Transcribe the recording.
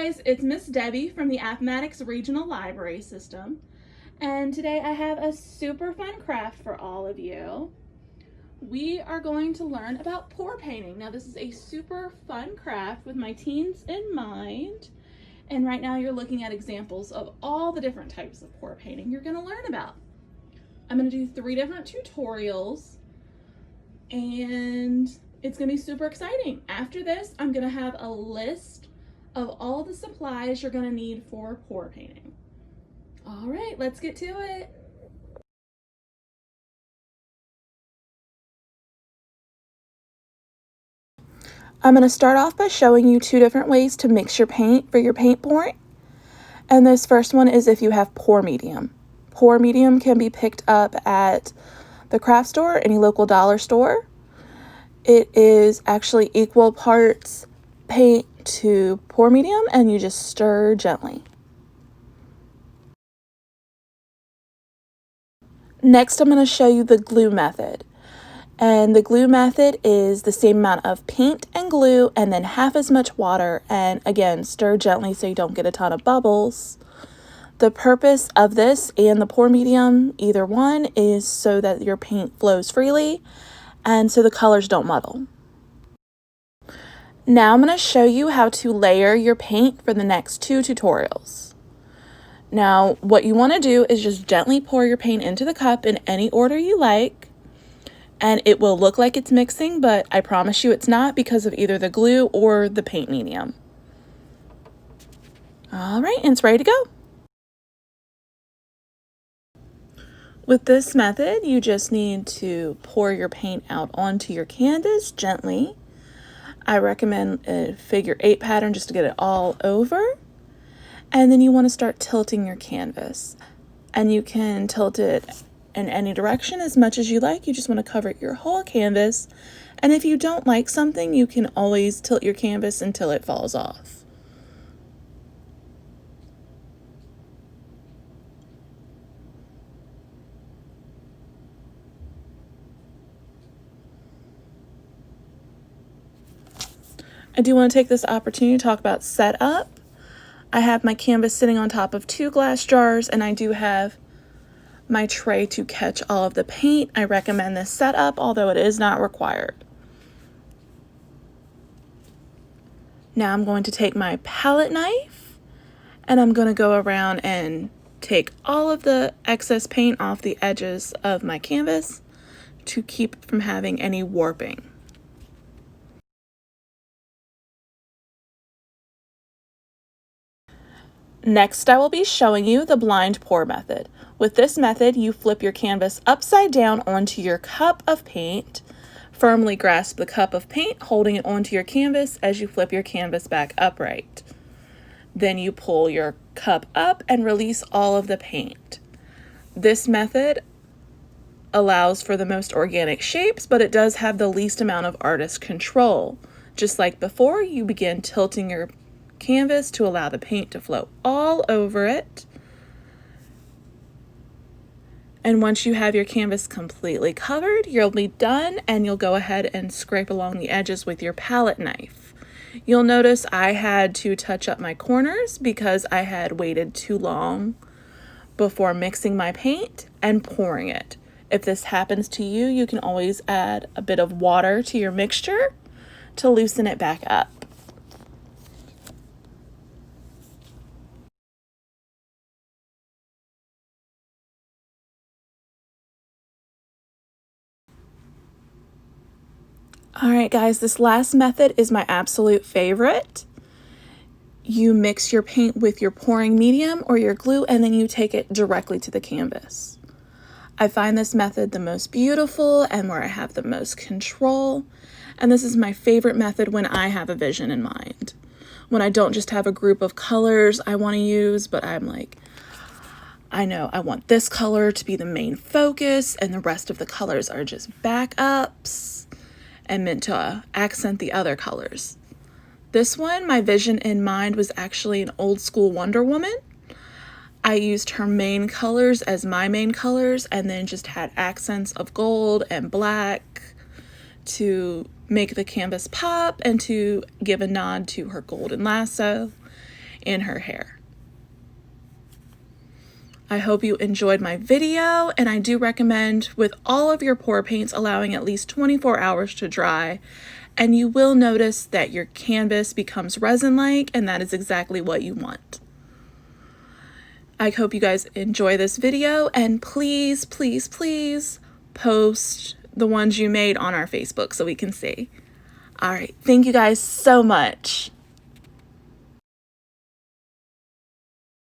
guys, it's Miss Debbie from the Appomattox Regional Library System, and today I have a super fun craft for all of you. We are going to learn about pour painting. Now this is a super fun craft with my teens in mind, and right now you're looking at examples of all the different types of pour painting you're going to learn about. I'm going to do 3 different tutorials, and it's going to be super exciting. After this, I'm going to have a list of all the supplies you're going to need for pour painting. All right, let's get to it. I'm going to start off by showing you 2 different ways to mix your paint for your paint pouring. And this first one is if you have pour medium. Pour medium can be picked up at the craft store, any local dollar store. It is actually equal parts paint to pour medium, and you just stir gently. Next, I'm going to show you the glue method. And the glue method is the same amount of paint and glue and then half as much water, and again, stir gently so you don't get a ton of bubbles. The purpose of this and the pour medium, either one, is so that your paint flows freely and so the colors don't muddle. Now I'm going to show you how to layer your paint for the next 2 tutorials. Now, what you want to do is just gently pour your paint into the cup in any order you like, and it will look like it's mixing, but I promise you it's not because of either the glue or the paint medium. All right, and it's ready to go. With this method, you just need to pour your paint out onto your canvas gently. I recommend a figure 8 pattern just to get it all over. And then you want to start tilting your canvas. And you can tilt it in any direction as much as you like. You just want to cover your whole canvas. And if you don't like something, you can always tilt your canvas until it falls off. I do want to take this opportunity to talk about setup. I have my canvas sitting on top of 2 glass jars, and I do have my tray to catch all of the paint. I recommend this setup, although it is not required. Now I'm going to take my palette knife, and I'm going to go around and take all of the excess paint off the edges of my canvas to keep it from having any warping. Next, I will be showing you the blind pour method. With this method, you flip your canvas upside down onto your cup of paint. Firmly grasp the cup of paint, holding it onto your canvas as you flip your canvas back upright. Then you pull your cup up and release all of the paint. This method allows for the most organic shapes, but it does have the least amount of artist control. Just like before, you begin tilting your canvas to allow the paint to flow all over it. And once you have your canvas completely covered, you'll be done, and you'll go ahead and scrape along the edges with your palette knife. You'll notice I had to touch up my corners because I had waited too long before mixing my paint and pouring it. If this happens to you, you can always add a bit of water to your mixture to loosen it back up. All right, guys, this last method is my absolute favorite. You mix your paint with your pouring medium or your glue, and then you take it directly to the canvas. I find this method the most beautiful and where I have the most control. And this is my favorite method when I have a vision in mind. When I don't just have a group of colors I want to use, but I'm like, I know I want this color to be the main focus, and the rest of the colors are just backups and meant to accent the other colors. This one, my vision in mind was actually an old school Wonder Woman. I used her main colors as my main colors, and then just had accents of gold and black to make the canvas pop and to give a nod to her golden lasso in her hair. I hope you enjoyed my video, and I do recommend with all of your pour paints allowing at least 24 hours to dry, and you will notice that your canvas becomes resin-like, and that is exactly what you want. I hope you guys enjoy this video, and please, please, please post the ones you made on our Facebook so we can see. All right, thank you guys so much.